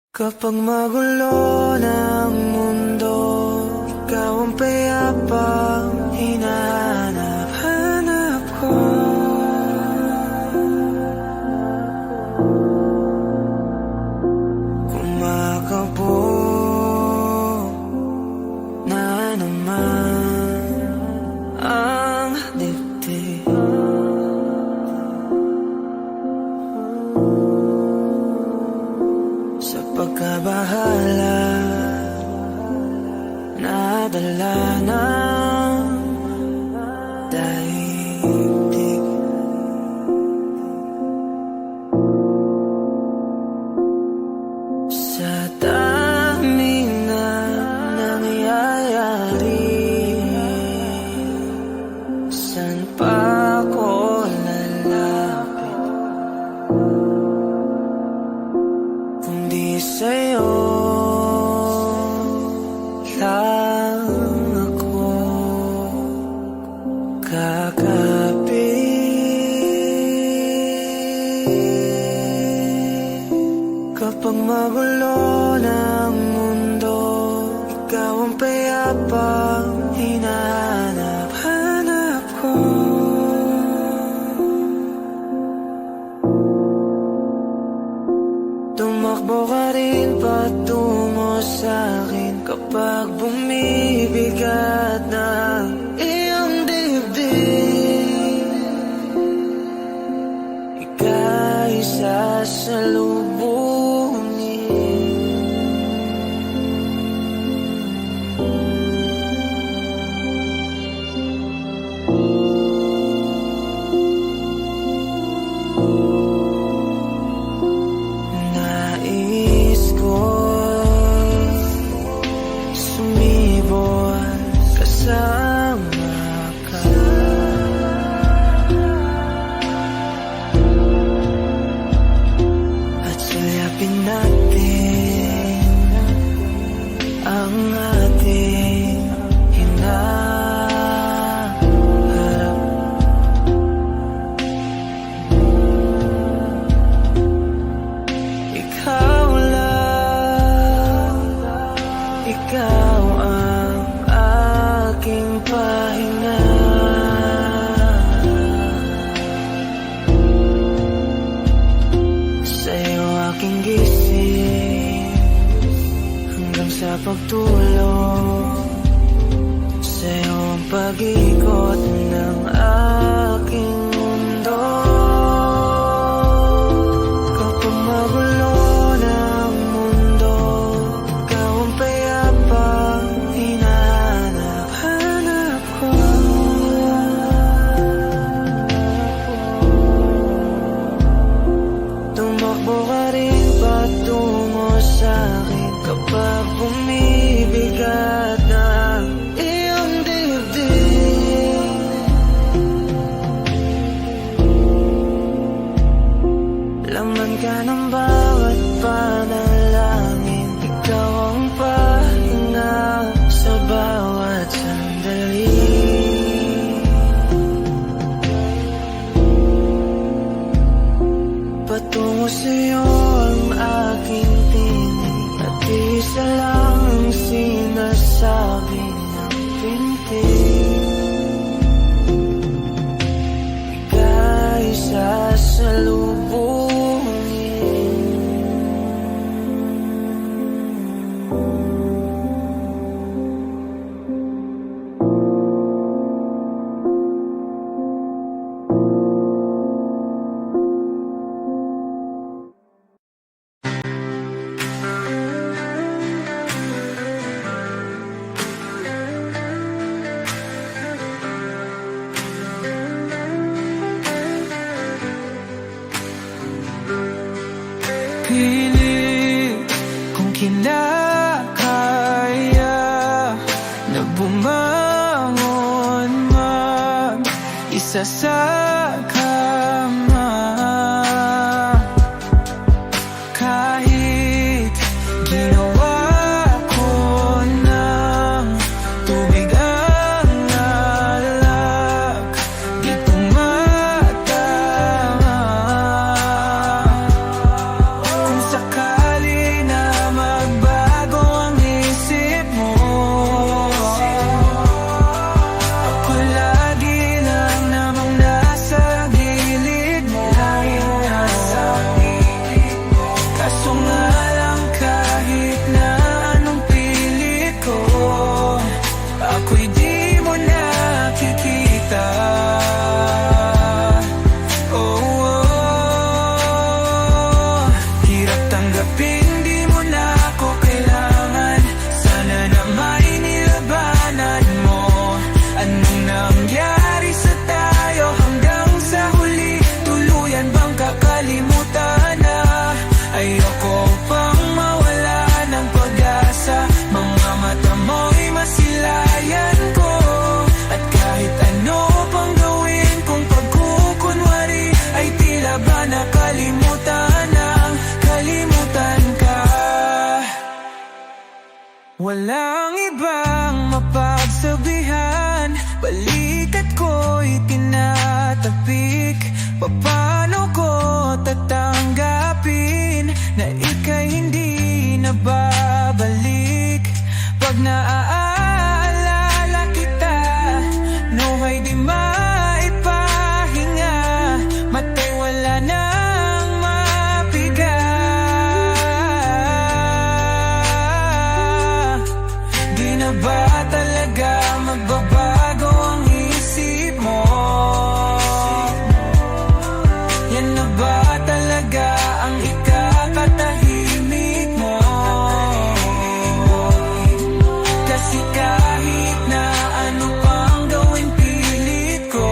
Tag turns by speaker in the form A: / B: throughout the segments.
A: Kapag magulo ng mundo, ikaw ang payapang hinahanap-hanap ko. Kumakabog na naman ang dibdib. Sa pagkabahala, nadala ng daigdig. Sa dami na nangyayari, saan pa ko lalapit kundi sa'yo lang ako kakapit. Kapag magulo ng mundo, ikaw ang payapang hinahanap-hanap ko. Tumakbo ka rin patungo sa'kin kapag bumibigat na iyong dibdib. Ika'y sasalubungin. Nais ko sumibol kasama ka. At sulyapin natin ang ating hinaharap. Ikaw lang, ikaw ang aking pahinga. Sa'yo aking gising hanggang sa pagtulog. Sa'yo ang pag-ikot ng aking mundo. Kapag magulo ng mundo, ikaw ang payapang hinahanap-hanap ko. Tumakbo ka rin patungo sa'kin kapag bumibigat na iyong dibdib. Laman ka ng bawat panalangin, ikaw ang pahinga sa bawat sandali. Patungo sa'yo ang aking tinig, at isa lang ang sinasabi ng pintig. Ika'y sasalubungin. Pilit kung kinakaya na bumangon mag-isa sa kama. Kahit ginawa ko ng tubig ang alak, di tumatama. Kung sakali na tanggapin, di mo na ako kailangan. Sana na may nilabanan mo. Anong nangyari sa tayo hanggang sa huli? Tuluyan bang kakalimutan na? Ayoko pang mawala ng pag-asa. Mga mata mo'y masilayan ko. At kahit ano pang gawin kung pagkukunwari, ay tila ba nakalimutan ng kalimutan ka. Walang ibang mapagsabihan, balikat ko'y tinatapik. Paano ko tatanggapin na ika'y hindi na babalik? Pag naaalala kita, nuhay di maipahinga. Matay wala nang mapiga. Di na ba talaga magbabago ang isip mo? Yan na ba talaga ang ikakatahimik mo? Kasi kahit na ano pang gawin pilit ko,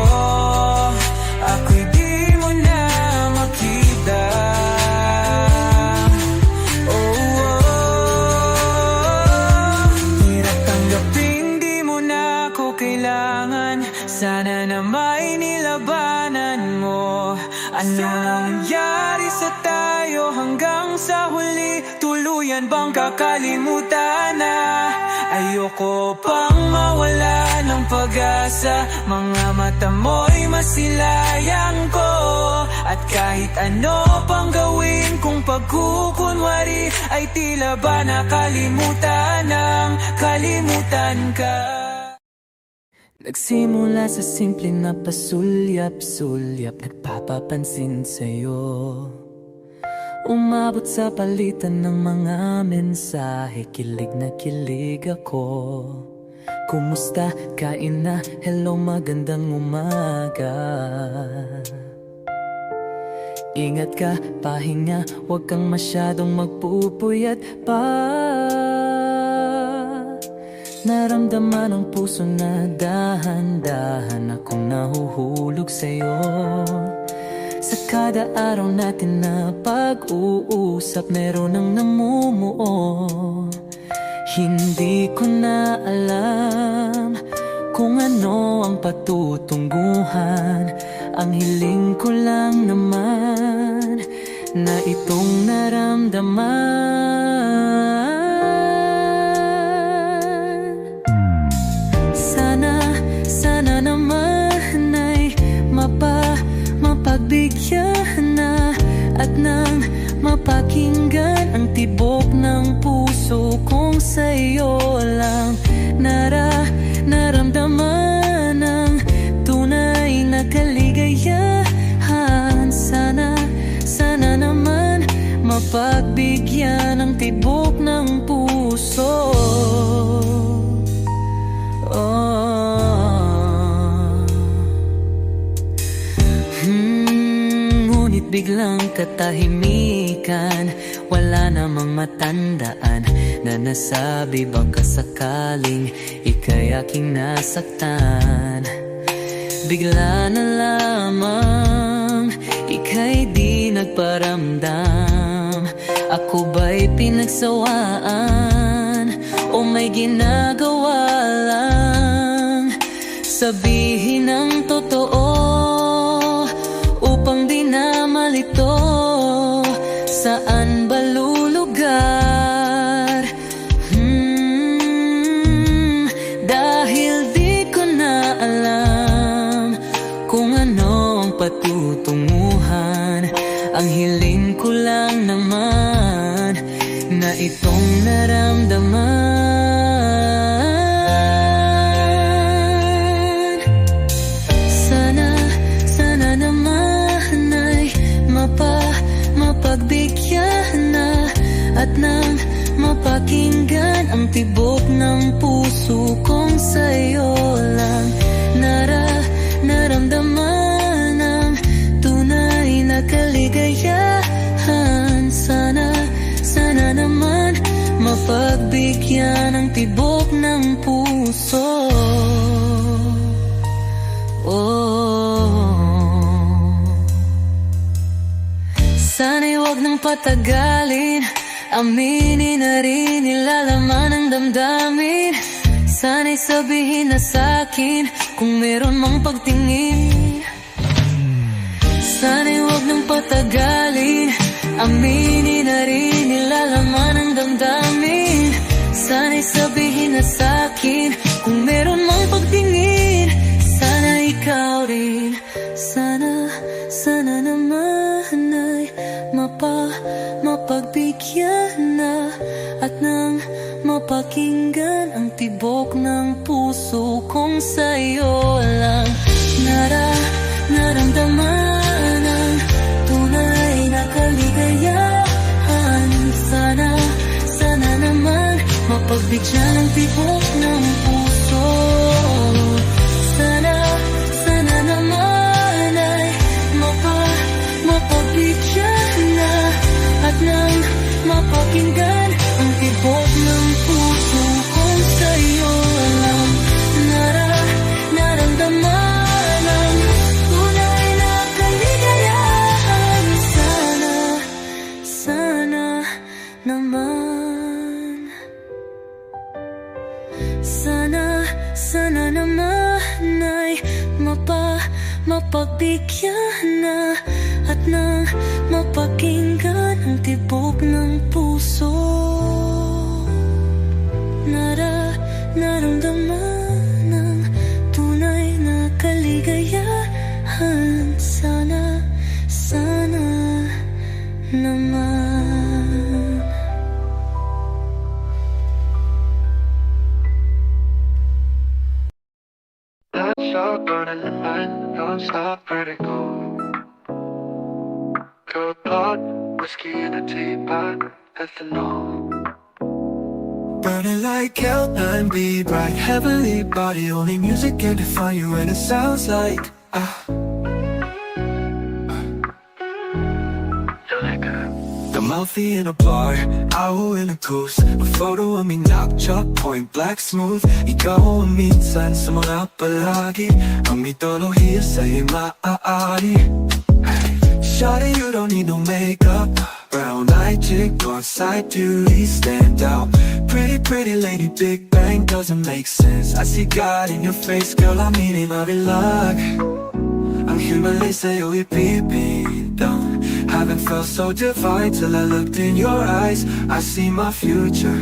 A: ako'y di mo na makita. Hirap tanggapin, di mo na ako kailangan. Sana na may nilabanan mo. Ano nangyari sa tayo hanggang sa huli? Tuluyan bang kakalimutan na? Ayoko pang mawala ng pag-asa. Mga mata mo'y masilayang ko. At kahit ano pang gawin kung pagkukunwari, ay tila ba nakalimutan ng kalimutan ka. Nagsimula sa simple na pasulyap-sulyap, nagpapapansin sa'yo. Umabot sa palitan ng mga mensahe, kilig na kilig ako. Kumusta? Kain na? Hello, magandang umaga. Ingat ka, pahinga, huwag kang masyadong magpupuyat pa. Naramdaman ang puso na dahan-dahan akong nahuhulog sa'yo. Sa kada araw natin na pag-uusap, meron ang namumuo. Hindi ko na alam kung ano ang patutunguhan. Ang hiling ko lang naman na itong naramdaman. Sana naman ay mapagbigyan na at nang mapakinggan ang tibok ng puso kong sa'yo lang naramdaman ang tunay na kaligayahan. Sana naman mapagbigyan ang tibok ng puso. Ngunit biglang katahimikan, wala namang matandaan na nasabi baka sakaling ika'y aking nasaktan. Bigla na lamang ika'y di nagparamdam. Ako ba'y pinagsawaan o may ginagawa lang? Sabihin ang totoo upang di na malito. Saan ba lulugar? Dahil di ko na alam kung ano ang patutunguhan. Ang hiling ko lang naman na itong naramdaman. Sana naman ay mapagbigyan na at nang mapakinggan ang tibok ng puso kong sa'yo lang naramdaman ang tunay na kaligayahan.
B: mapagbigyan ng tibok ng puso. Sana'y wag nang patagalin, aminin na rin nilalaman ng damdamin. Sana'y sabihin na sa'kin kung meron mang pagtingin. Sana'y wag nang patagalin, aminin na rin nilalaman ng damdamin. Sana'y sabihin na sa'kin kung meron mang pagtingin. Sana ikaw rin, sana naman ay mapagbigyan na at nang mapakinggan ang tibok ng puso kong sa'yo lang naramdaman ang tunay na kaligayahan. Sana naman mapagbigyan ang tibok ng puso. Sana naman ay mapagbigyan na at nang mapakinggan ang tibok ng puso kong sa'yo lang naramdaman ang tunay na kaligayahan. Sana naman, sana naman ay mapagbigyan na at nang mapakinggan ang tibok ng puso. Naramdaman ang tunay na kaligayahan. Sana naman.
C: Let's start burning the night, don't stop, vertigo. Good pot, whiskey in a teapot, ethanol.
A: Burning like L9B, bright heavenly body. Only music can define you, and it sounds like the mouthy in a bar, owl in a goose. A photo of me knock, chalk point, black smooth. Ikaw ang minsan sa mga palagi, ang mitolohiya sa'yo'y maaari. Shawty, you don't need no makeup. Brown-eyed chick, north-side beauty, stand out. Pretty lady, Big Bang doesn't make sense. I see God in your face, girl, I'm eating mabilag. Ang himalay sa'yo'y pipindang. Haven't felt so divine till I looked in your eyes. I see my future,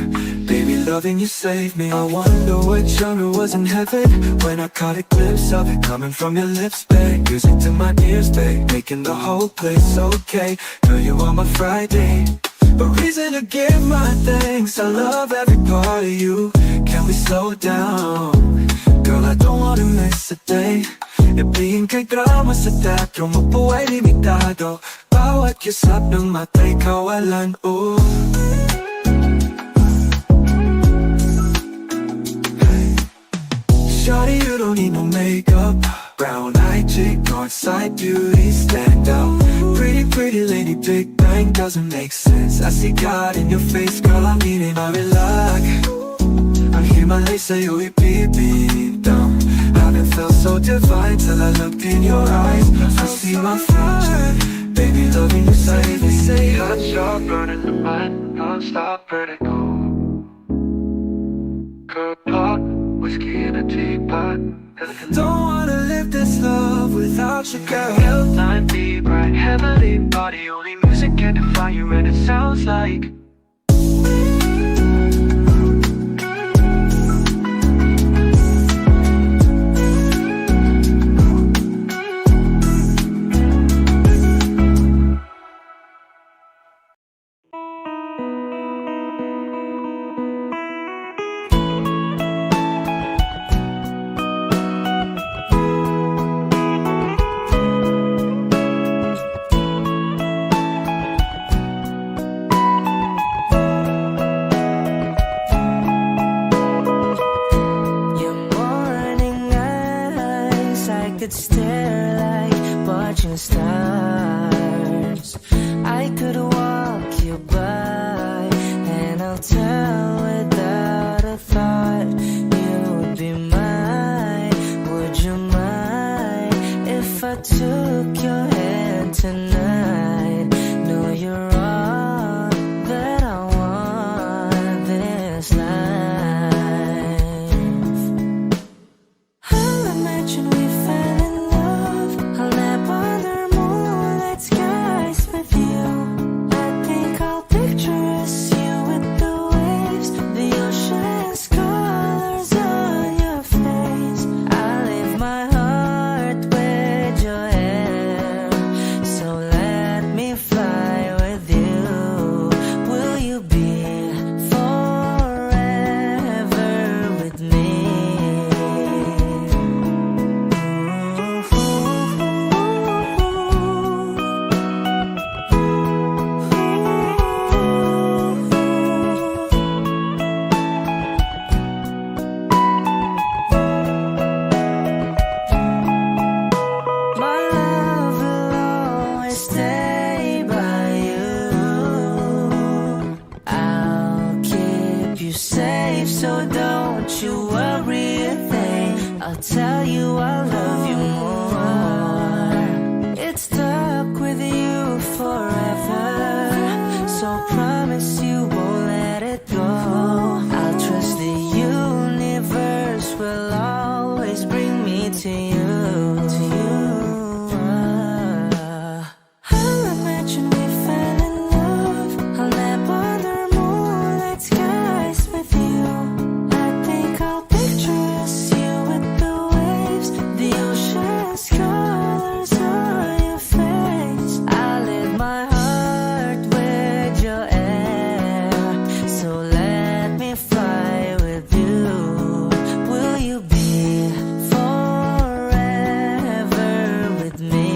A: baby, loving you saved me. I wonder what genre was in heaven when I caught a glimpse of it coming from your lips, babe. Music to my ears, babe, making the whole place okay. Girl, you are my Friday, a reason to give my thanks. I love every part of you. Can we slow down? Girl, I don't wanna miss a day. Ibigin kay drama sa teatro, mabuhay limitado. Bawat kisap ng mata'y kawalan, oh. Shawty, you don't need no makeup. Brown-eyed chick, north-side beauty, stand out. Pretty lady, Big Bang doesn't make sense. I see God in your face, girl, I'm eating mabilag. Ang himalay sa'yo'y pipindang. Haven't felt so divine till I looked in your eyes. I see my future, baby, loving you, save me. Say
C: Hot shot, burning the mind, non-stop, vertigo. Good pot, whiskey in a teapot, ethanol.
A: don't wanna live this love without you, girl.
C: L9B, bright heavenly body. Only music can define you, and it sounds like
B: could stare like watching stars. I could walk you by and I'll tell safe, so don't you worry a thing. I'll tell you I love you more. It's stuck with you forever, so promise you won't let it go. I'll trust the universe will always bring me to you. I'll imagine we fell in love. I'll nap under moonlight skies with you. I think I'll picture us, you with the waves, the ocean's colors on your face. I live my heart with your air, so let me fly with you. Will you be forever with me?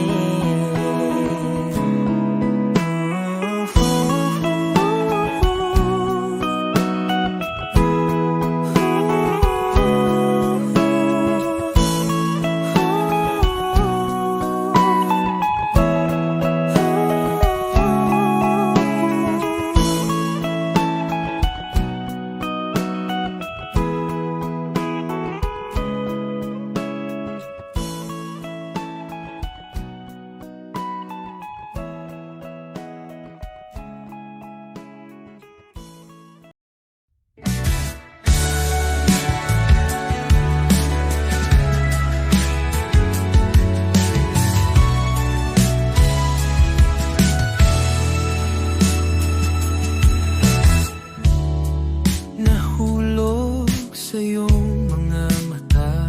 A: Nahulog sa iyong mga mata,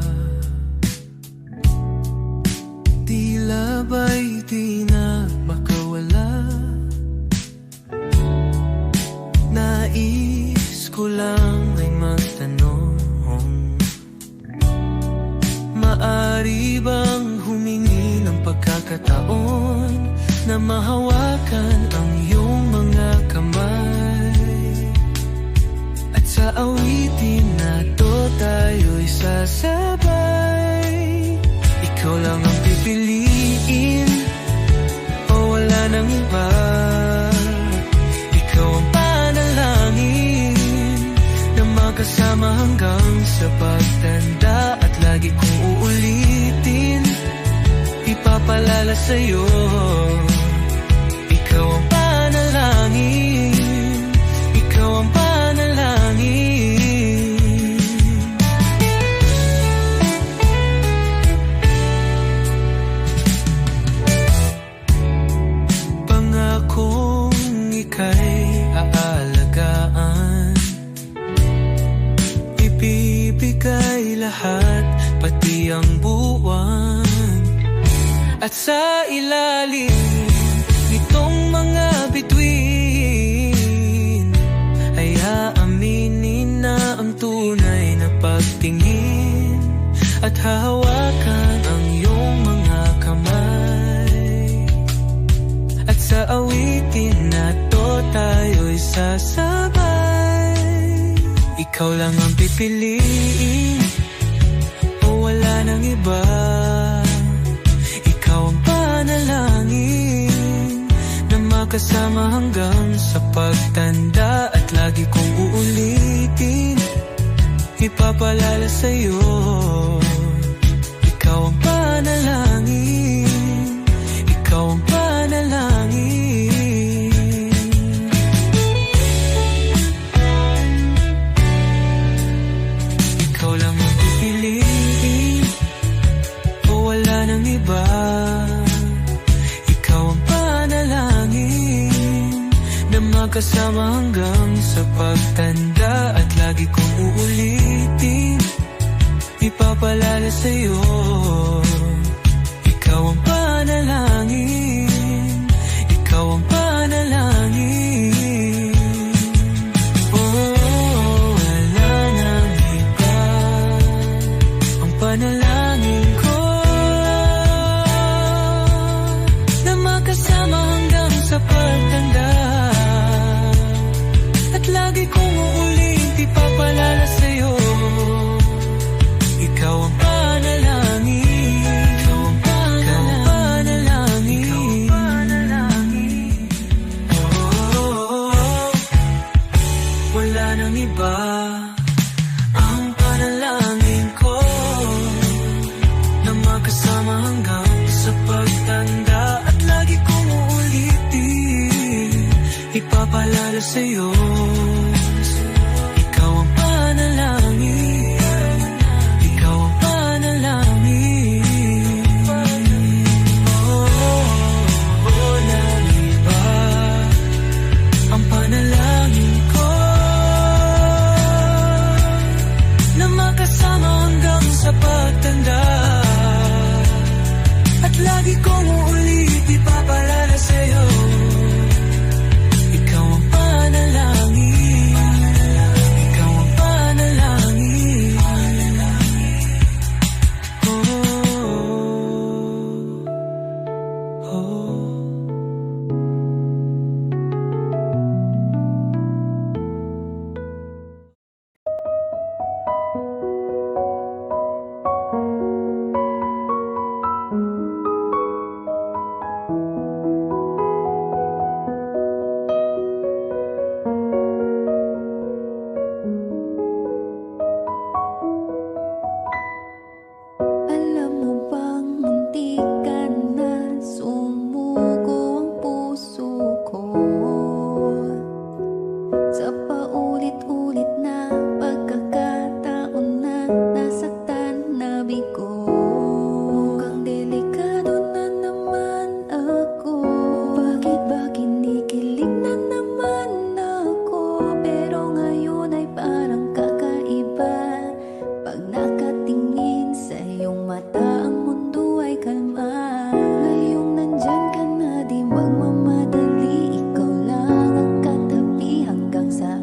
A: tila ba'y di na makawala. Nais ko lang ay magtanong, maari bang humingi ng pagkakataon na mahawakan ang iyong mga kamay? At sa awitin na to tayo'y sasabay. Ikaw lang ang pipiliin, o wala nang iba. Ikaw ang panalangin na magkasama hanggang sa pagtanda. At lagi kong uulitin, ipapalala sa'yo. Ikaw ang panalangin, ikaw ang panalangin. Pangakong ika'y aalagaan, ibibigay lahat, pati ang buwan. At sa ilalim nitong mga bituin ay aaminin na ang tunay na pagtingin, at hahawakan ang iyong mga kamay. At sa awitin na to tayo'y sasabay. Ikaw lang ang pipiliin, o wala nang iba. Ikaw ang panalangin na makasama hanggang sa pagtanda. At lagi kong uulitin, ipapalala sa'yo. Ikaw ang panalangin, ikaw ang panalangin. Ikaw lang ang pipiliin, o wala nang iba. Ikaw ang panalangin na magkasama hanggang sa pagtanda. At lagi kong uulitin, ipapalala sa'yo. Ikaw ang panalangin, ikaw ang panalangin. Oh, wala nang iba. Ang panalangin ko na makasama hanggang sa pagtanda. At lagi kong uulit, ipapalala sa'yo. Ikaw ang panalangin, ikaw ang panalangin, ikaw ang panalangin. wala nang iba. Ang panalangin ko na magkasama hanggang sa pagtanda. At lagi kong uulitin, ipapalala sa'yo. Ikaw ang panalangin, ikaw ang panalangin. Walang iba. Ang panalangin ko na makasama hanggang sa pagtanda. At lagi kong uulit ipapalala sa'yo. Ikaw ang panalangin, ikaw ang panalangin. Oh, oh.
B: Alam mo bang muntik ka na sumuko ang puso ko sa paulit-ulit na pagkakataon na nasaktan na bigo. Mukhang delikado na naman ako. Bakit ba kinikilig na naman ako? Pero ngayon ay parang kakaiba. Pag nakatingin sa iyong mata, ang mundo ay kalma. Ngayong nandyan ka na, di magmamadali. Ikaw lang ang katabi hanggang sa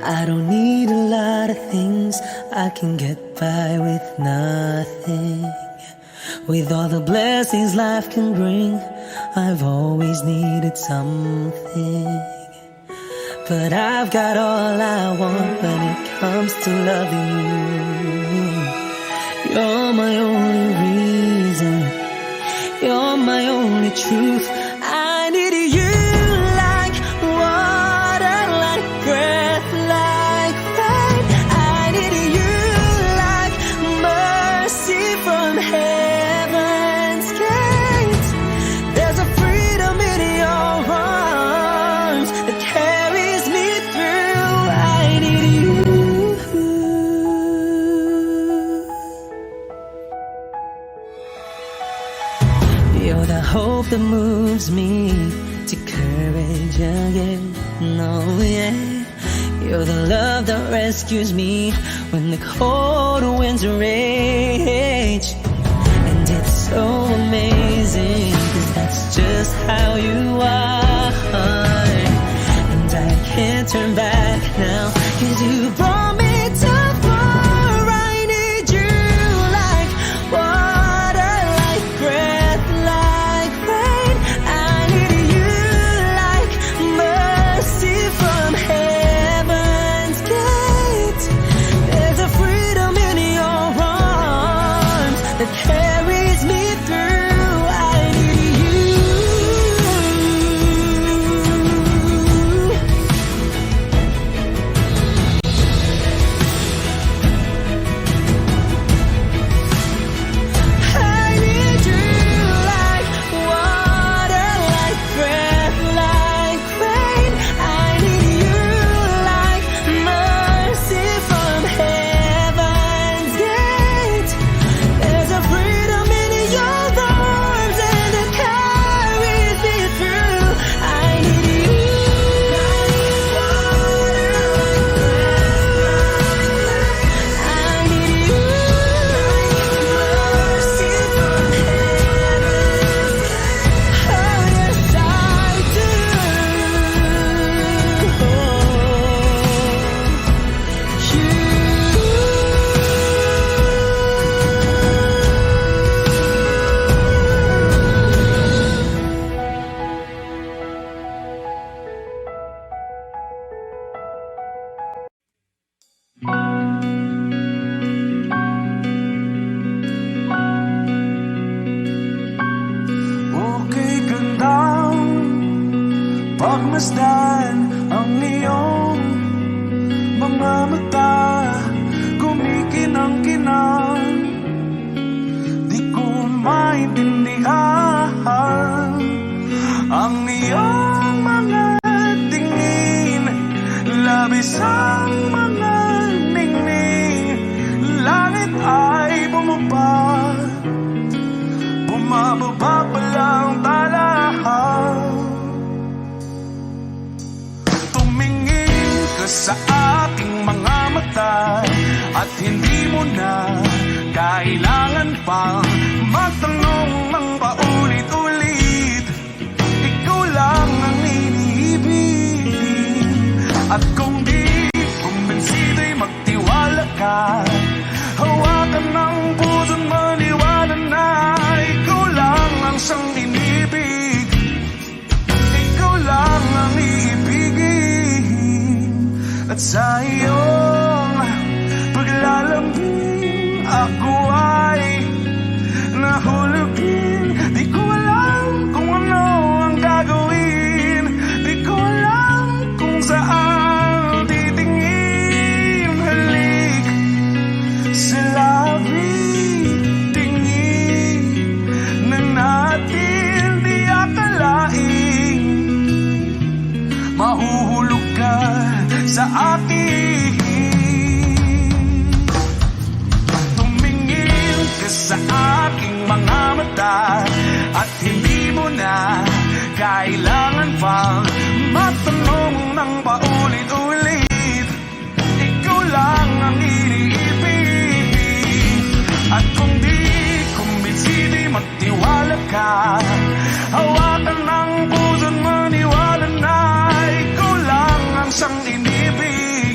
A: I don't need a lot of things, I can get by with nothing. With all the blessings life can bring, I've always needed something. But I've got all I want when it comes to loving you. You're my only reason, you're my only truth. I need you like water, like breath, like rain. I need you like mercy from heaven's gates. There's a freedom in your arms that carries me through. I need you. You're the hope that moves me to courage again. No, yeah. You're the love that rescues me when the cold winds rage. And it's so amazing, 'cause that's just how you are. And I can't turn back now, 'cause you brought me too far. I need you like water, like breath, like rain. I need you like mercy from heaven's gate. There's a freedom in your arms that carries me through. I need you. I need you like water, like breath, like rain. I need you like mercy from heaven's gate. There's a freedom in your arms and it carries me through. I need you. I need you like mercy from heaven's gate. Oh yes, I do.
D: Okay gandang pagmasdan ang iyong mga mata, kumikinang-kinang. Di ko maintindihan ang iyong mga tingin, labis ang mga ningning. Langit ay bumaba, bumababa pa lang talahaw. Tumingin ka sa aking mga mata, at hindi mo na kailangan pang magtanong ng paulit-ulit. Ikaw lang ang iniibig, at kung di kumbinsido'y magtiwala ka. Hawakan ng puso't maniwala na ikaw lang ang siyang inibig. Ikaw lang ang iibigin, at sa iyong paglalambing ako ay nahulugin. Di ko alam kung ano ang gagawin, di ko alam kung saan titingin. Halik sa labi, tingin na natin di akalain. Mahuhulog ka sa akin. Tumingin ka sa aking mga mata, at hindi mo na kailangan pang matanong ng paulit-ulit. Ikaw lang ang iniibig, at kung di kumbinsido'y magtiwala ka. Hawakan ng puso't maniwala na ikaw lang ang siyang inibig.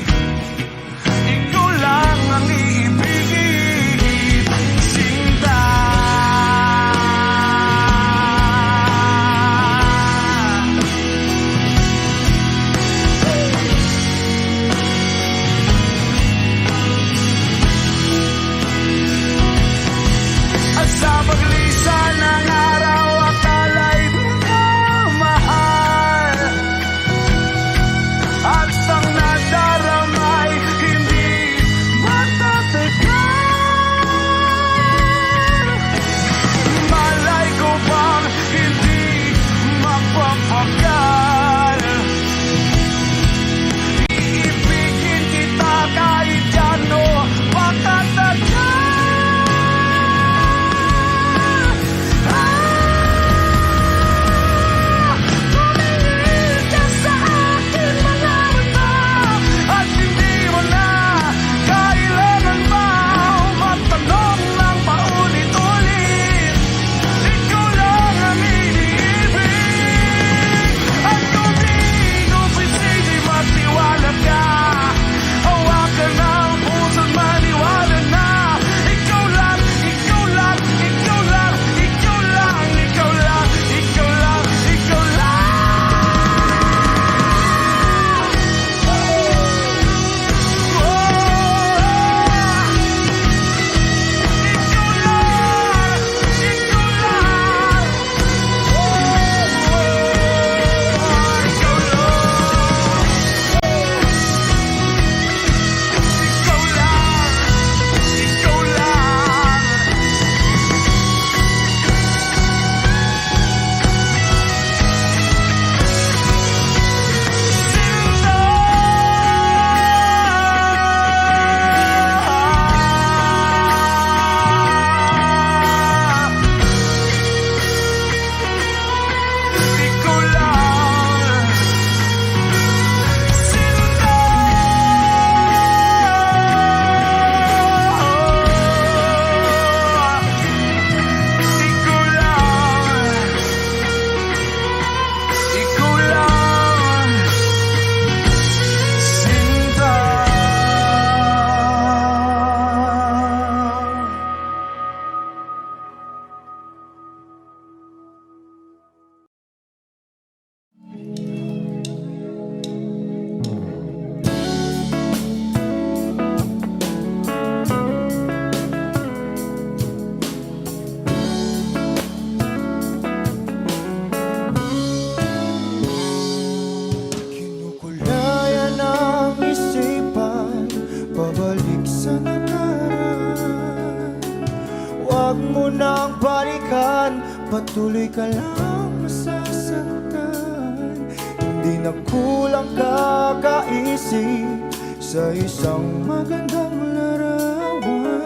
E: patuloy ka lang masasaktan. Hindi na kulang kakaisip sa isang magandang larawan.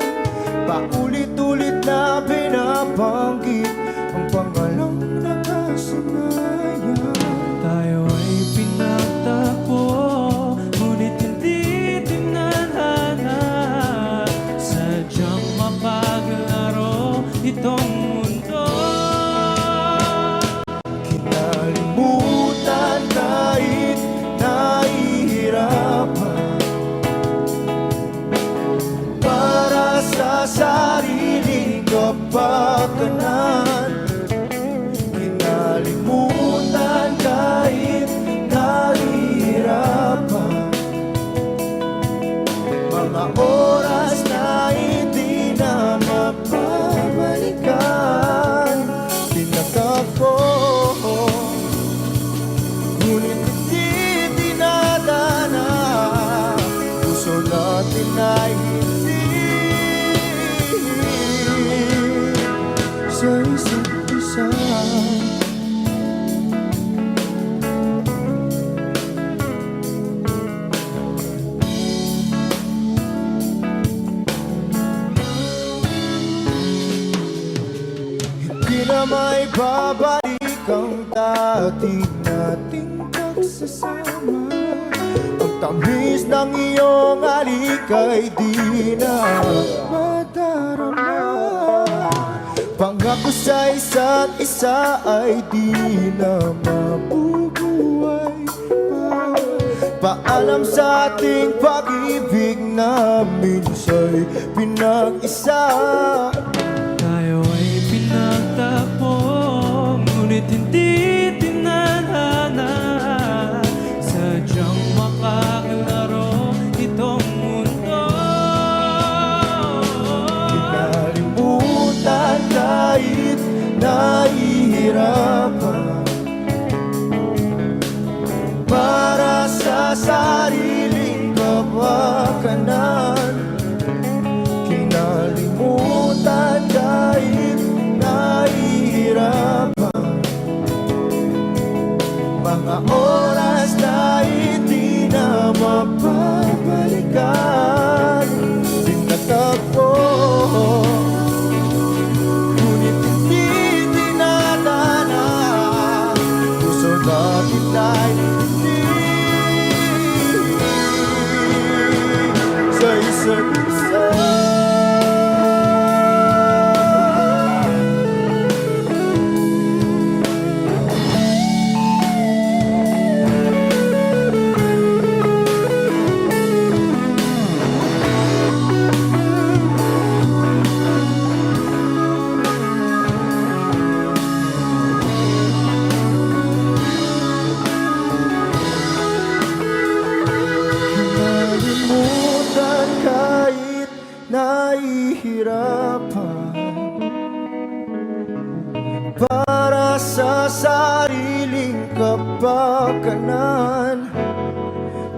E: Paulit-ulit na binabanggit ang pangalang nakasanayan.
A: Tayo ay pinagtagpo, ngunit hindi tinadhana. Sadyang mapaglaro itong mundo.
E: Kinalimutan kahit nahihirapan, para sa sariling kapakanan. Kinalimutan kahit nahihirapan, mga oras na hindi na mapabalikan. Pinagtagpo, ngunit hindi dinadana. Puso natin ay hindi sa isa't isa. Hindi na may babalik ang dati nating pagsasama. Ang tamis ng iyong halik ay di na madarama. Pangako sa isa't isa ay di na mabubuhay pa. Paalam sa ating pag-ibig na minsa'y pinag-isa.
A: Tayo ay pinagtagpo, ngunit hindi tinadhana. Sadyang makakalaro itong mundo.
E: Kinalimutan kahit nahihirapan, para sa sariling kapakanan. Kinalimutan kahit nahihirapan, mga oras na hindi na mapabalikan. Pinagtagpo, ngunit hindi dinadana. Puso natin ay hindi sa isa't isa. Kinalimutan kahit nahihirapan, para sa sariling kapakanan.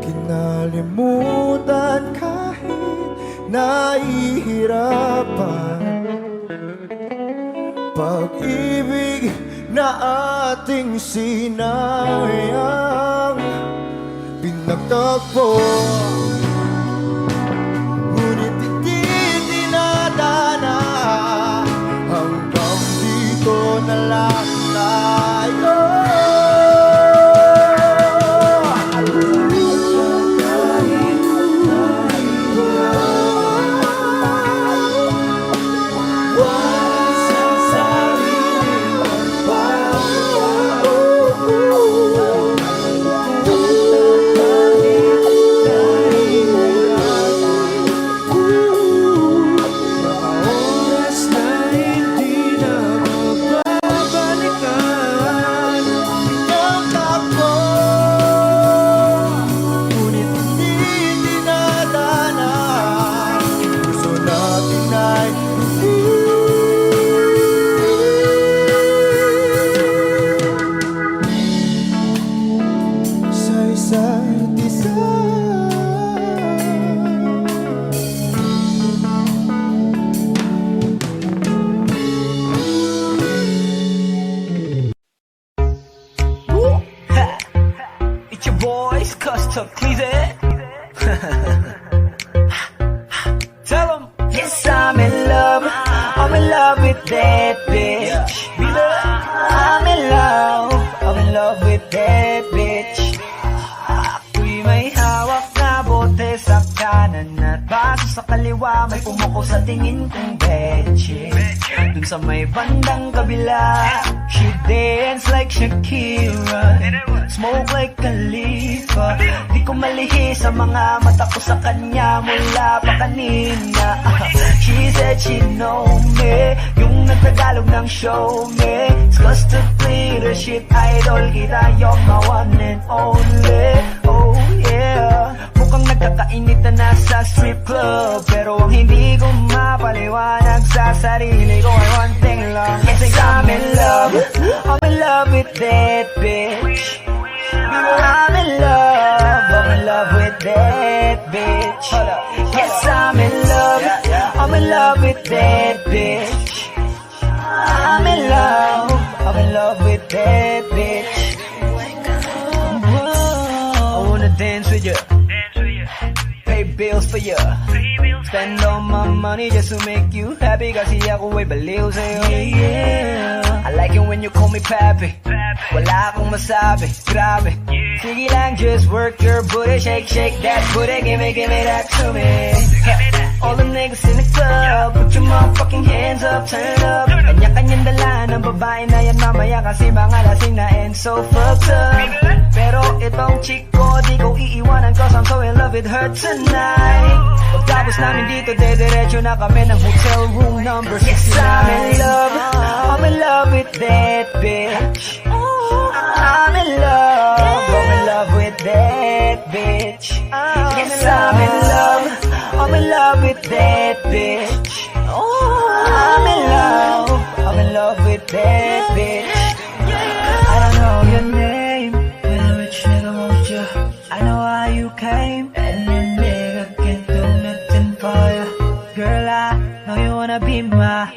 E: Kinalimutan kahit nahihirapan, pag-ibig na ating sinayang. Pinagtagpo, ngunit hindi dinadana. Hanggang dito na lang tayo.
A: so crazy. Tell 'em. Yes, I'm in love with that bitch. I'm in love with that bitch. Ako'y may hawak na bote sa kanan at baso sa kaliwa, may pumuko sa tingin kong betche. Dun sa may bandang kabila, she dance like Shakira, smoke like Khalifa. Di ko malihis sa mga mata ko sa kanya mula pa kanina. She said she know me, yung nagtagalog ng show me. It's cause to play the shit idol kita, you're my one and only. Oh yeah, mukhang nagkakainit na nasa strip club, pero ang hindi ko mapaliwanag sa sarili ko ay one thing lang. Yes, I'm in love with that bitch. I'm in love with that bitch. Yes, I'm in love with that bitch. I'm in love with that bitch. I wanna dance with you, pay bills for you, spend all my money just to make you happy. Kasi ako ay baliw sa'yo. I like it when you call me papi. Wala akong masabi, grabe. Sige lang, just work your booty, shake that booty, give me that to me. All the niggas in the club, put your motherfucking hands up, turn up. Kanya-kanyang dala ng babae na yan mamaya, kasi mga lasing na and so fucked up. Pero itong chick ko, di ko iiwanan, cause I'm so in love with her tonight. Pagtapos namin dito, dediretso na kami ng hotel room number 69. Yes, I'm in love with that bitch. I'm in love with that bitch. Yes, I'm in love with that bitch. I'm in love with that bitch. I don't know your name, but a rich nigga wants you. I know how you came, and your nigga can't do nothing for you. Girl, I know you wanna be my.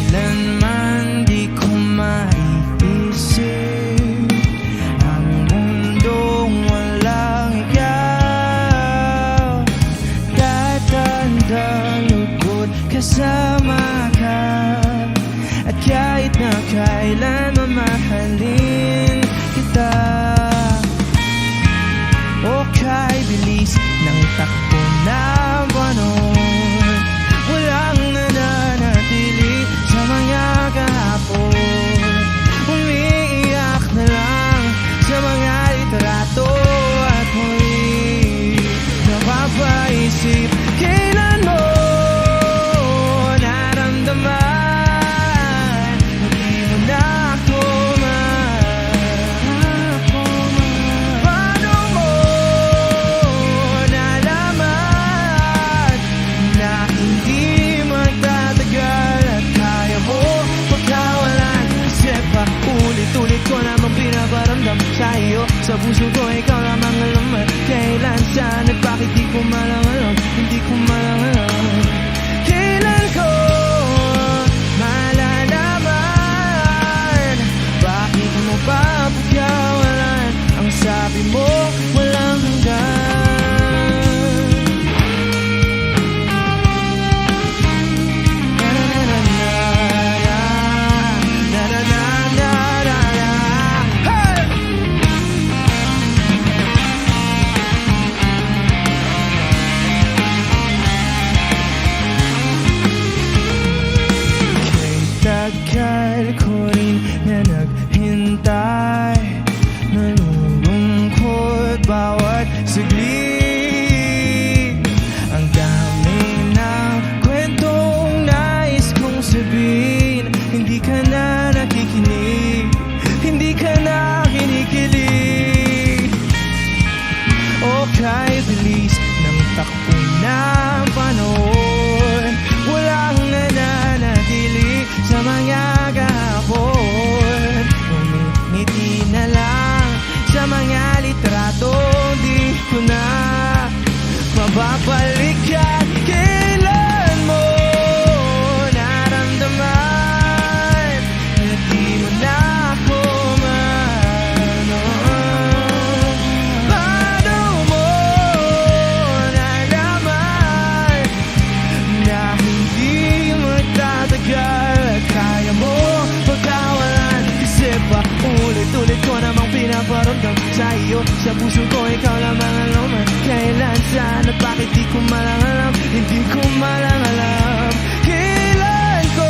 A: Kailanman di ko maiisip ang mundong walang ikaw. Tatandang lugod kasama ka, at kahit na kailan mamahalin kita. O kay bilis ng takbo ng panahon, walang nananatili sa mga kahapon. Umiiyak na lang sa mga litrato, at muli napapaisip, kailan mo naramdaman hindi mo na ako paano mo nalaman na hindi magtatagal at kaya mo pagkawalan? Kasi pa ulit-ulit ko namang pinaparamdam sa'yo, sa puso ko ikaw lamang alam at kailan, saan at bakit di ko malang alam, hindi ko malang alam. Kailan ko malalaman, bakit mo pa pagkawalan? Ang sabi mo walang hanggan. Tagal ko rin na naghintay, nalulungkot bawat saglit. Ang dami ng kwentong nais kong sabihin, hindi ka na nakikinig, hindi ka na kinikilig. O kay bilis ng takbo ng panahon, saan at bakit di ko malang alam. Hindi ko malang alam kailan ko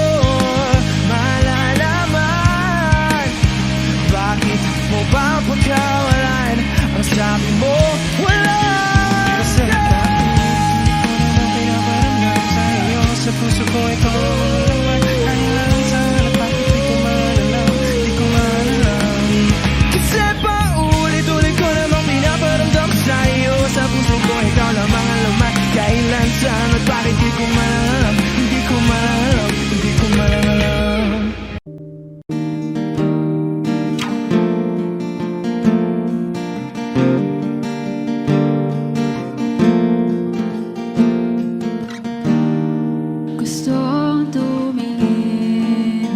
A: malalaman. Bakit mo ba pagkawalan? Ang sabi mo wala. Kasi bakit di ko naman pinaparamdam sa'yo? Sa puso ko ikaw ang laman. Kahit lang saan at bakit di ko malalam. Di ko malalam. Kasi paulit-ulit ko namang pinaparamdam sa'yo. Sa puso ko ikaw lamang ang laman. Kailan saan at bakit di ko malalam. Hindi ko malalam. Hindi ko malalam.
B: Gustong tumingin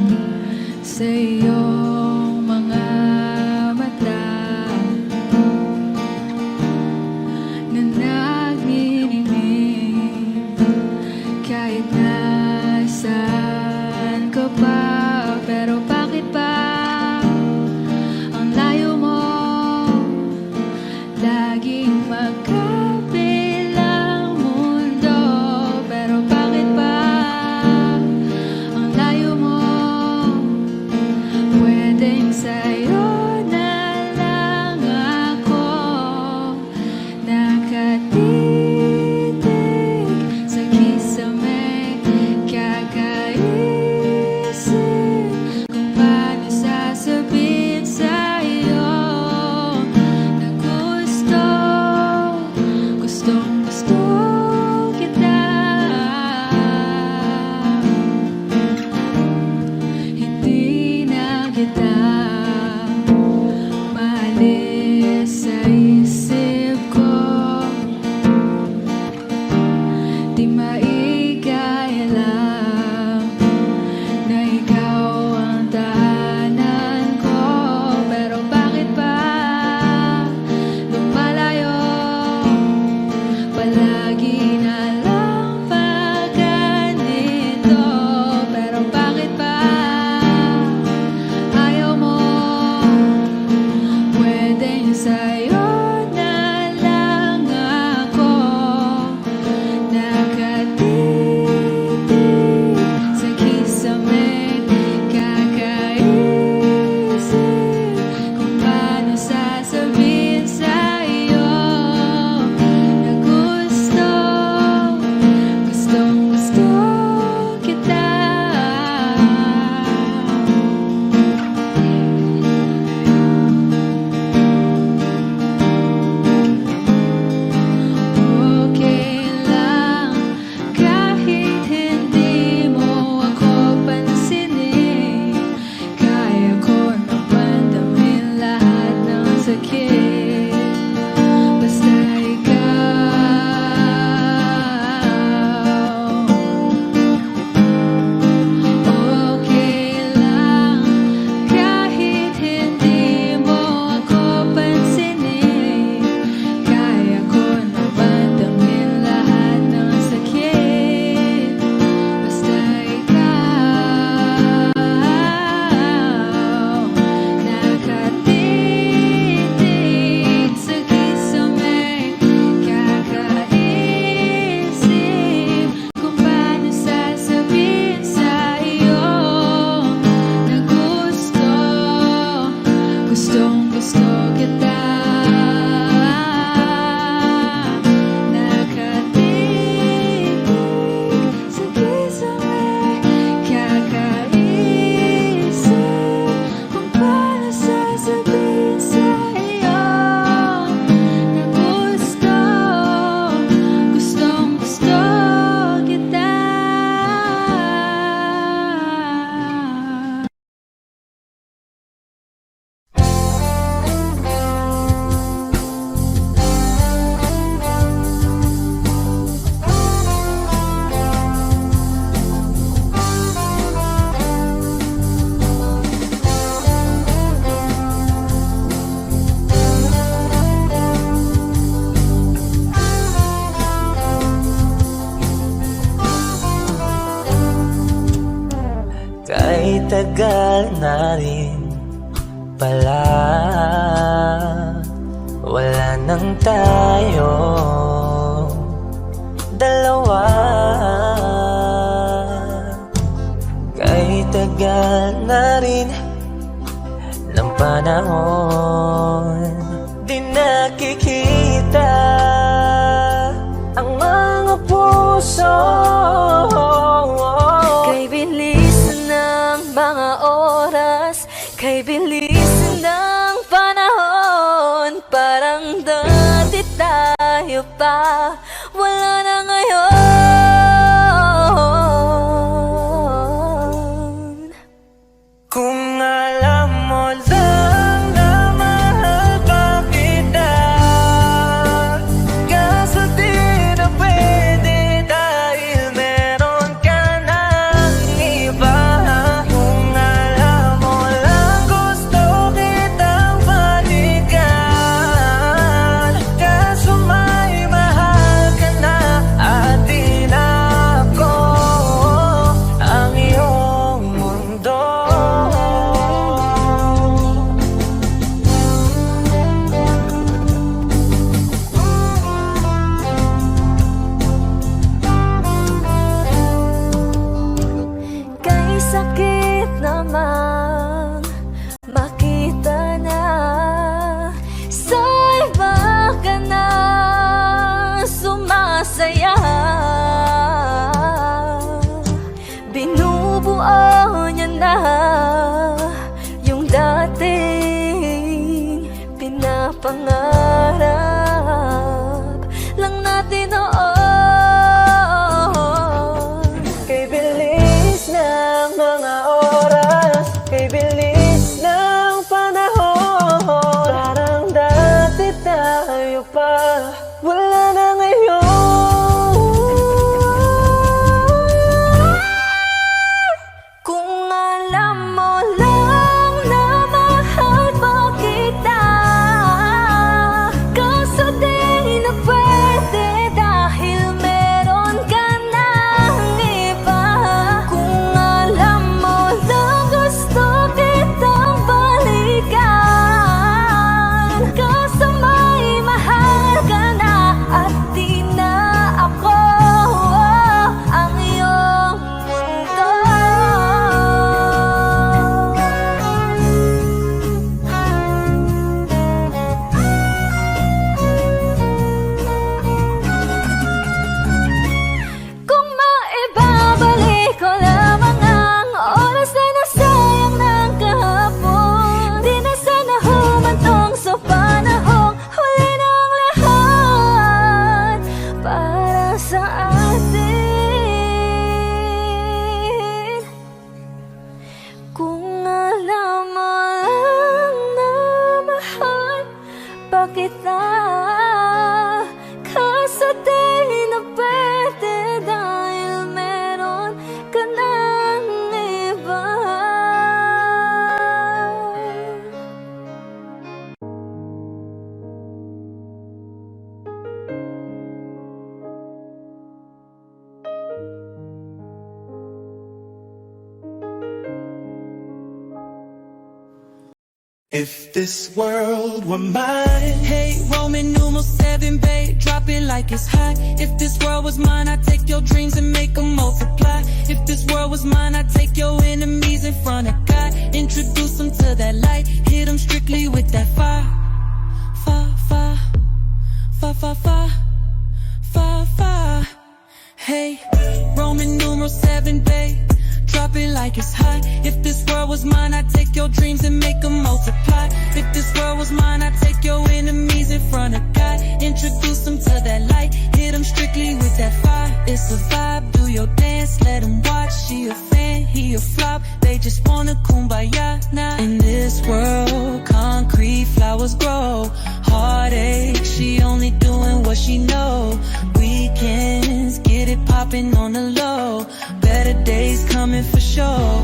B: sa iyong mga mata na nagniningning kahit nasaan ka pa. Pero bakit ba ang layo mo? Laging magkabilang mundo. Pero bakit ba ang layo mo? Pwedeng sa'yo na lang ako nakatitig sa kisame. Kakaisip kung paano sasabihin sa'yo na gustong gusto kita. Hindi na kita maalis sa isip ko. Di maigaya lang na ikaw ang tahanan ko. Pero bakit ba lumalayo? Palagi na lang pag ganito. Pero bakit ba ayaw mo? Pwedeng sa'yo na lang ako nakatitig sa kisame. Kakaisip kung paano sasabihin sa'yo na gustong gusto kita. Okay lang kahit hindi mo ako pansinin. Kaya ko naman damhin lahat ng sakit. Basta ikaw. Okay lang kahit hindi mo ako pansinin. Kaya ko naman damhin lahat ng sakit. Basta ikaw nakatitig sa kisame. Kakaisip kung paano sasabihin sa'yo na gustong gusto kita. Nakatitig sa kisame. Kakaisip kung paano sasabihin sa'yo na gustong gusto kita.
A: Kahit tagal na rin pala, wala nang tayo
F: dalawa. Kahit tagal na rin ng panahon, di nakikita ang mga puso.
B: Kay bilis ng mga oras, kay bilis ng panahon, parang dati tayo pa, wala na ngayon.
F: Kung alam mo lang na mahal pa kita, kaso di na pwede dahil meron ka ng iba. Kung alam mo lang gusto kitang balikan, kaso may mahal ka na at di na ako ang iyong mundo.
B: Kay sakit namang makita na sa iba ka na sumasaya. Binubuo niya na yung dating pinapangarap lang natin noon.
F: Kay bilis ng mga oras, kay bilis ng panahon, parang dati tayo pa, wala na ngayon.
B: Kung alam mo lang na mahal pa kita, kaso di na pwede dahil meron ka ng iba. Kung alam mo lang gusto kitang balikan, kaso may mahal ka na at di na ako ang iyong mundo. Kung maibabalik ko lamang ang oras na nasayang ng kahapon, di na sana humantong sa panahong huli ng lahat para sa atin. Kung alam mo lang na mahal pa kita, kaso di na pwede dahil meron ka ng iba.
D: If this world were mine,
A: Hey, Roman numeral 7, babe, drop it like it's hot. If this world was mine, I'd take your dreams and make them multiply. If this world was mine, I'd take your enemies in front of God, introduce them to that light, hit them strictly with that fire. Fire, fire, fire, fire, fire, fire, fire. Hey, Roman numeral 7, babe, drop it like it's hot. If this world was mine, I'd take your dreams and make them multiply. If this world was mine, I'd take your enemies in front of God, introduce them to that light, hit them strictly with that fire. It's a vibe, do your dance, let them watch. She a fan, he a flop, they just wanna kumbaya now. In this world, concrete flowers grow, heartache, she only doing what she know. Weekends, get it popping on the low, better days coming for sure.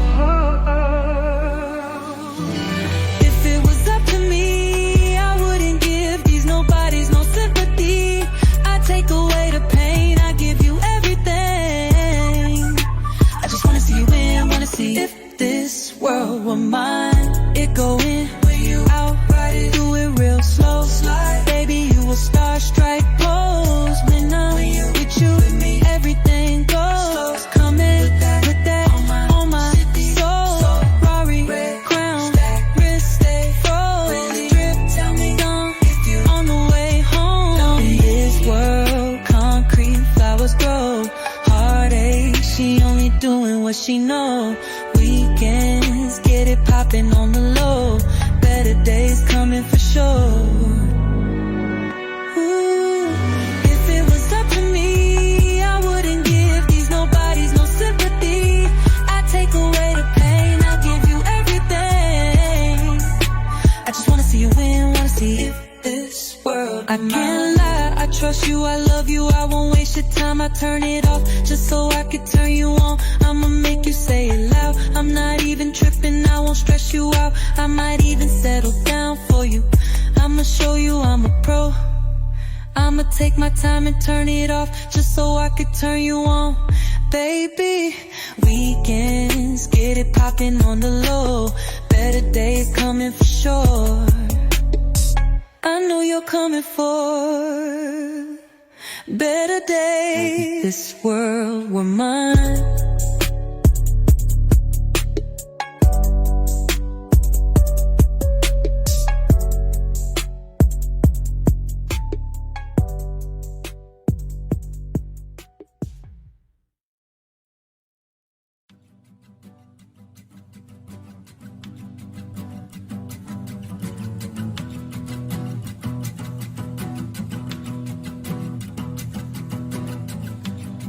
A: If it was up to me, I wouldn't give these nobodies no sympathy. I take away the pain, I give you everything. I just wanna see you win, wanna see if this world were mine. It go in, when you out, ride it, do it real slow. Slide, baby, you a star strike pose when I'm with you. With me, what she know. Weekends, get it poppin' on the low. Better days coming for sure. Ooh, if it was up to me, I wouldn't give these nobodies no sympathy. I take away the pain, I'll give you everything. I just wanna see you win, wanna see if this world. I can't lie, I trust you, I love you, I won't waste your time. I turn it off just so I could turn you on. I'ma make you say it loud. I'm not even tripping, I won't stress you out. I might even settle down for you. I'ma show you I'm a pro. I'ma take my time and turn it off just so I could turn you on. Baby, weekends, get it poppin' on the low. Better days coming for sure. I know you're coming for better days. If this world were mine,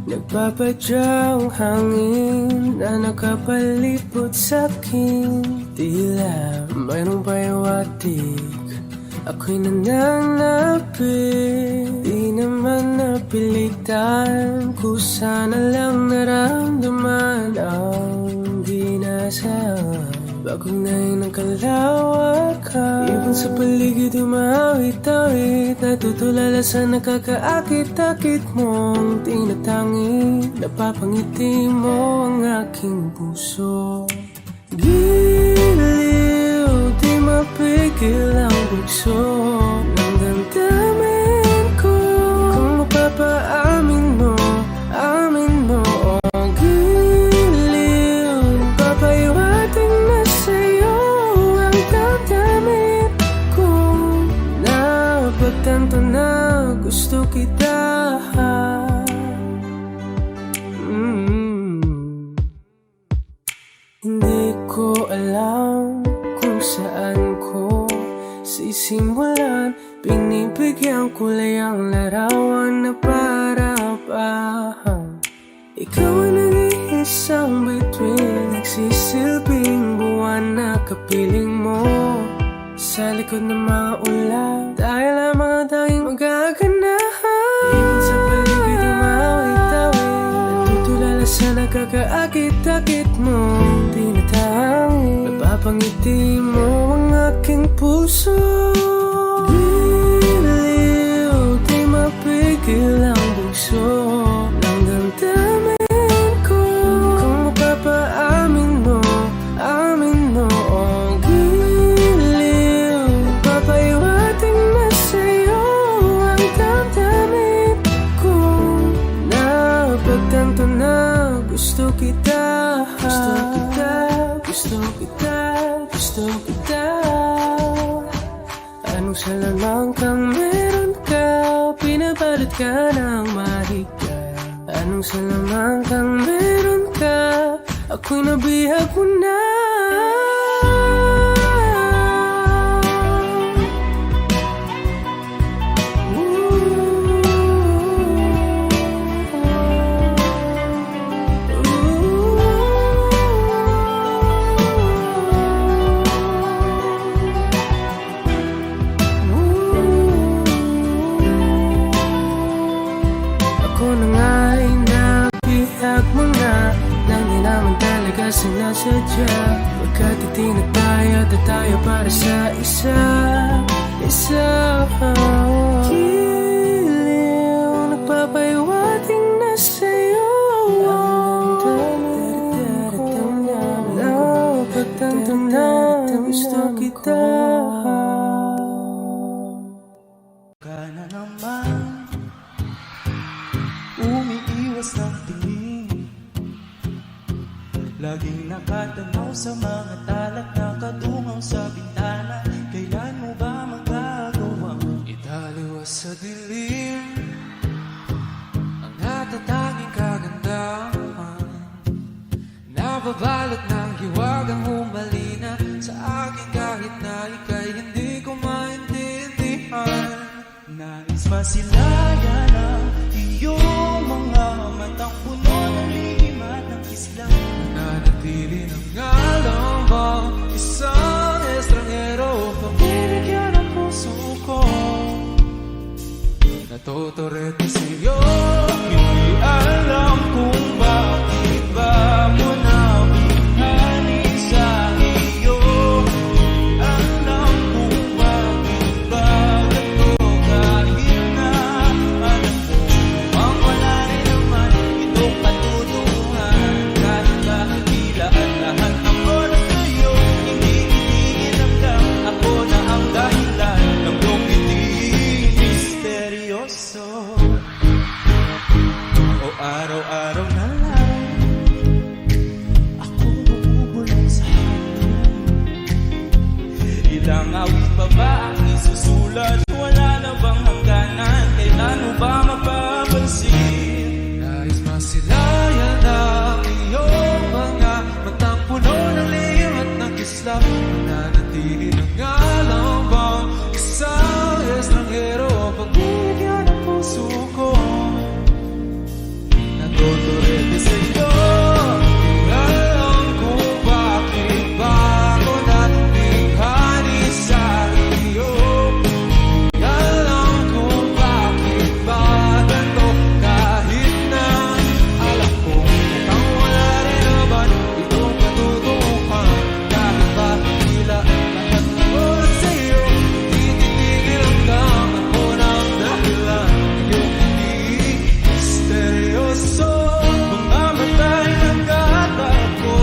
F: Nagpapadyang hangin na nakapalipot sa'kin. Tila mayroong payawatig, ako'y nananapit. Di naman napilitan, kusana lang naramdaman ang ginasaan. Bagong ngayon ang kalawakan, ibon sa paligid umawit-awit. Natutulala sa nakakaakit-akit mong tinatangi. Napapangiti mo ang aking puso. Giliw, di mapigil ang bugso ng damdamin ko. Kung mapapaamin mo, amin mo. Oh, giliw, papahiwating na sa'yo ang damdamin ko. Napagtanto na gusto kita. Hindi ko alam kung saan ko sisimulan. Binibigyan kulay ang larawan na para-parahan. Ikaw ang nag-iisang bituin, nagsisilbing buwan na kapiling mo. Sa likod ng mga ulan, tayo lamang ang tanging magaganahan. Ibon sa paligid umawit-awit, natutulala sa nakakaakit-akit mo. Tinatangi, napapangiti mo ang aking puso. Giliw, di mapigil ang bugso ng damdamin ko. Kung mapapaamin mo, amin mo. Oh, giliw, papahiwating na sa'yo ang damdamin ko. Napagtanto na gusto kita. Gusto kita, gusto kita, gusto kita. Anong salamang kang meron ka, pinabalot ka ng mahika. Anong salamang kang meron ka, ako'y nabihag mo na. Ako na nga'y nabihag mo na, nang di naman talaga sinasadya. Magkatitinag tayo at tayo para sa isa. Giliw, nagpapahiwating na sa'yo ang damdamin ko. Napagtanto na gusto kita.
D: Ka na naman umiiwas ng tingin, laging nakatanaw sa mga talat na katungaw sa bintana. Kailan mo ba magagawang italiwas sa dilim ang natatanging kagandahan masilayan ang iyong mga matang puno ng lihim at ng kislang.
F: Nanatili ng ngalang bang isang estranghero.
D: Pabibigyan ang puso ko,
F: Natuturete sa'yo.
D: hindi alam kung bakit ba mo nabighani sa iyo. Alam kung bakit ba ganito, kahit na alam ko ang wala rin naman itong katutuhan. Kahit ba tila at lahat ng oras sa'yo, hindi titigil hanggang ako na ang dahilan ng iyong piling misteryoso. O araw-araw na lang akong bumubulong sa hangin. Ilang awit pa ba ang isusulat? Wala na bang hangganan? Kailan mo ba mapapansin?
F: Nais masilayan ang iyong mga matang puno ng lihim at ng kislap. Nanatili ng ngalang bang isang estranghero. Pagbibigyan ang puso ko, natuturete sa'yo. Di alam kung bakit ba ako nabighani sa iyo. Di alam kung bakit ba ganito, kahit na alam kong ang wala rin naman itong katutuhan. Kahit ba tila lahat ng oras sa'yo, di titigil hanggang ako ng dahilan ng iyong hindi misteryoso.
D: Mamamatay ng katak ko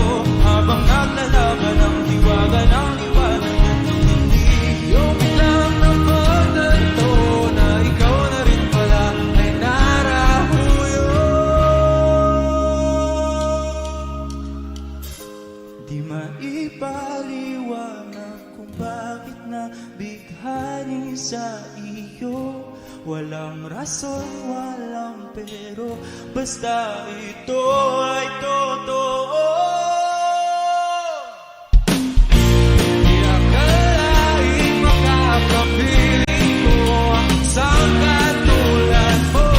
D: habang naglalaban ang hiwaga ng liwanag at hindi.
F: Yung biglang napatanto na ikaw na rin pala ay narahuyo.
D: Di maipaliwanag kung bakit nabighani sa iyo. Walang rason, walang pero, basta ito ay totoo.
F: Di akalaing makapapiling ko ang isang katulad mo.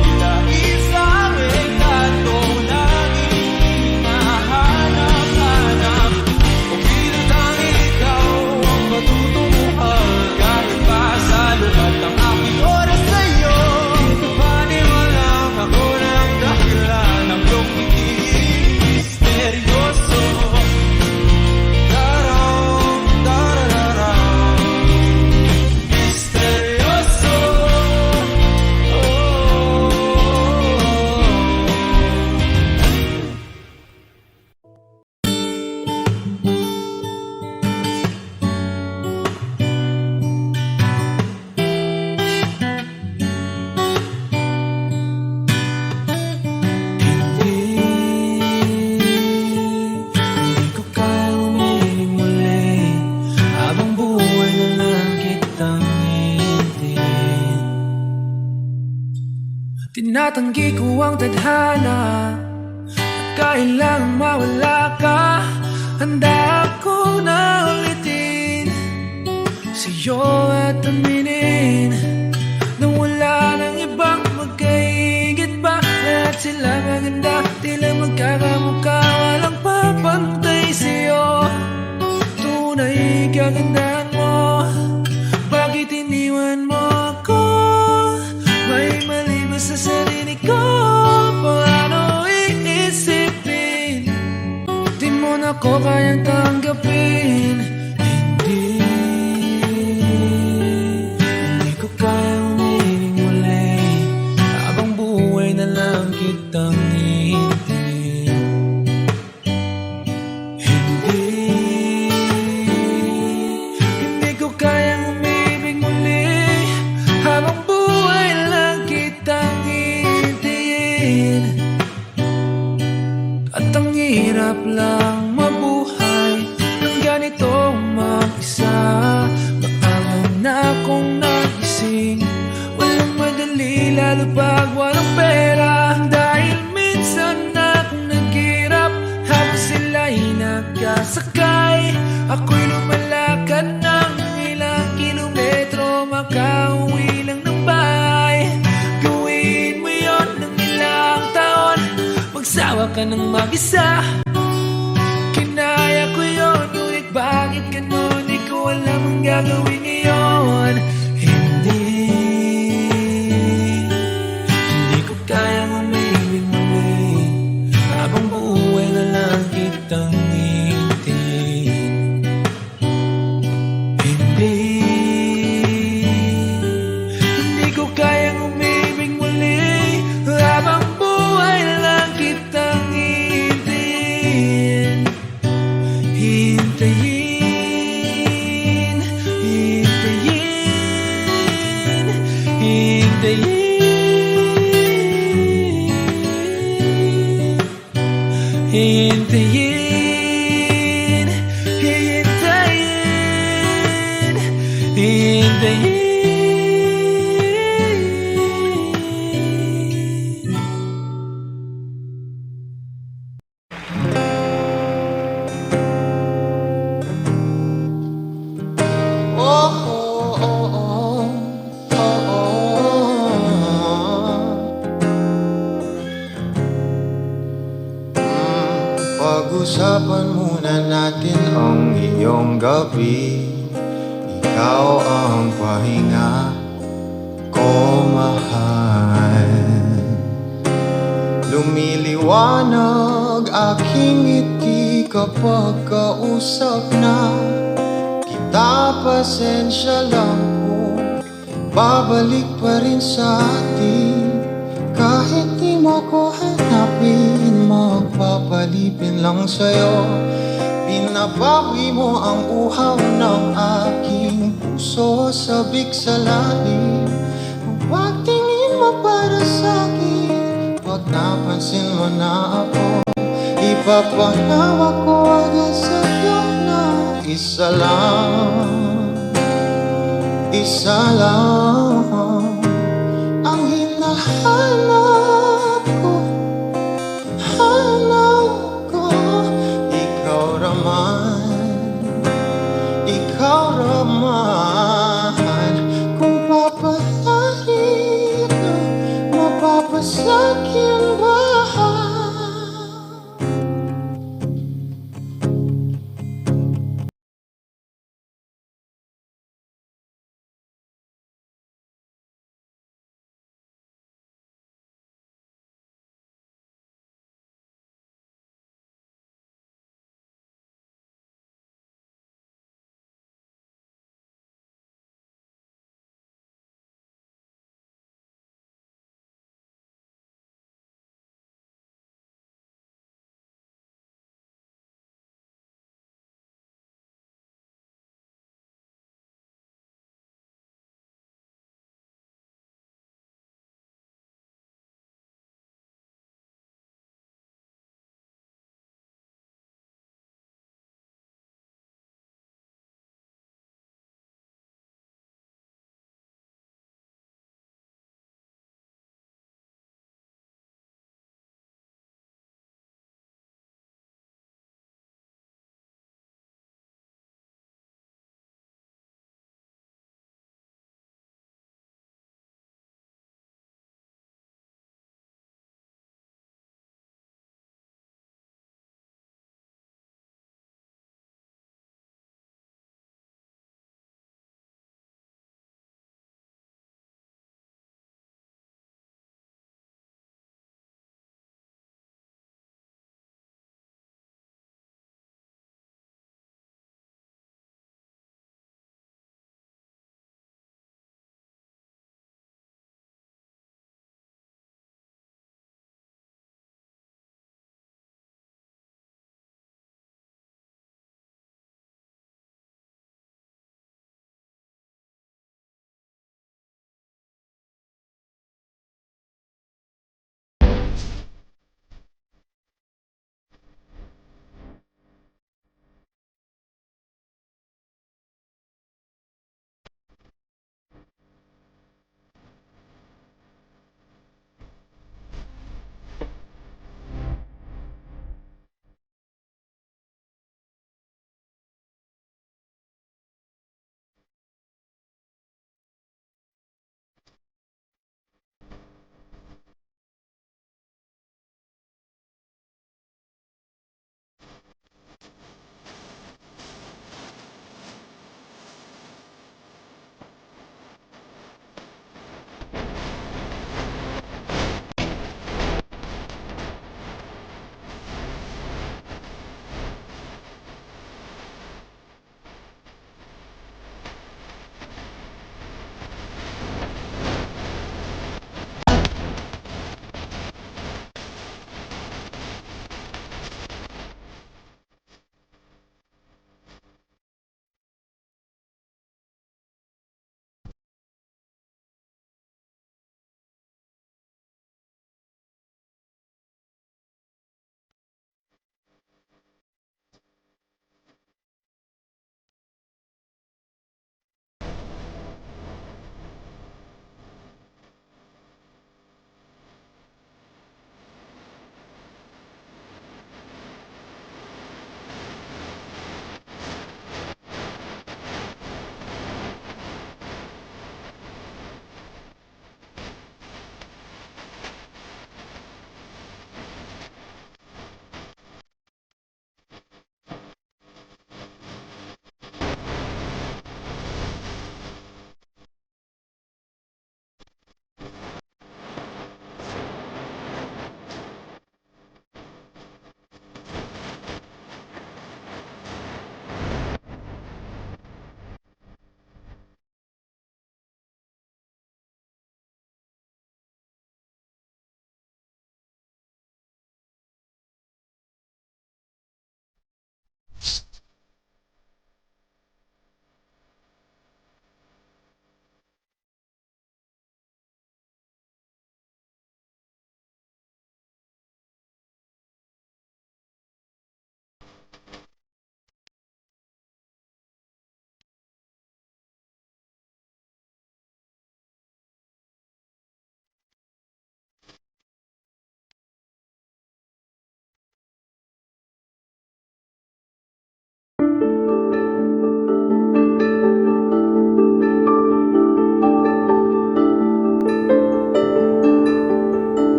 D: Tila isang ekatong laging hinahanap-hanap.
F: Kung pinatangin ikaw ang patutunguhan, kahit pa sa lubat ng aking oras sa'yo, paniwalang ako ng dahilan ng iyong pagiging misteryoso. Darang, darararang, misteryoso. Hindi ko kaya umiling muli, habang buhay na lang kitang hihintayin. Tinatanggi ko ang tadhana at kailangang mawala ka. Handa ako na ulitin sa'yo at aminin na wala nang ibang magkaigit pa. Lahat sila maganda, tila magkakamukha, walang papantay sa'yo. Tunay kagandahan mo, bakit iniwan mo ako? May mali ba sa sarili ko? Paano iisipin? Di mo na ko kayang tanggapin. Hindi ko kayang umiling muli, habang buhay na lang kitang hihintayin. Hindi ko kayang umibig muli, habang buhay lang kitang hihintayin. At ang hirap lang mabuhay ng ganito mag-isa. Maaga na akong nagising, walang madali lalo pag walang pera. Dahil minsan akong naghirap habang sila'y nagkasakay. Ako'y lumalakad ng ilang kilometro, makauwi lang ng bahay.
A: ka ng mag-isa. Kinaya ko yun, ngunit bakit ganon? Di ko alam ang gagawin ngayon. Hindi ko kayang umibig muli, habang buhay na lang kitang hintayin. Hindi ko kayang umibig muli, habang buhay na lang kitang hintayin. Hintayin, hintayin, hintayin. Hintayin, hintayin, hintayin.
E: Pag-usapan muna natin ang iyong gabi. Ikaw ang pahinga ko, mahal. Lumiliwanag aking ngiti kapag kausap na kita. Pasensya lang kung babalik pa rin sa atin. Kahit di mo ko hanapin, magpapalipin lang sa'yo. Pinabawi mo ang uhaw ng aking puso, sabik sa lalim. Huwag tingin mo para sa'kin, pag napansin mo na ako, ipapahawak ko agad sa'yo na isa lang, isa lang ang hinahanap ko, hanap ko. Ikaw raman, kung papalarin, mapapasakit.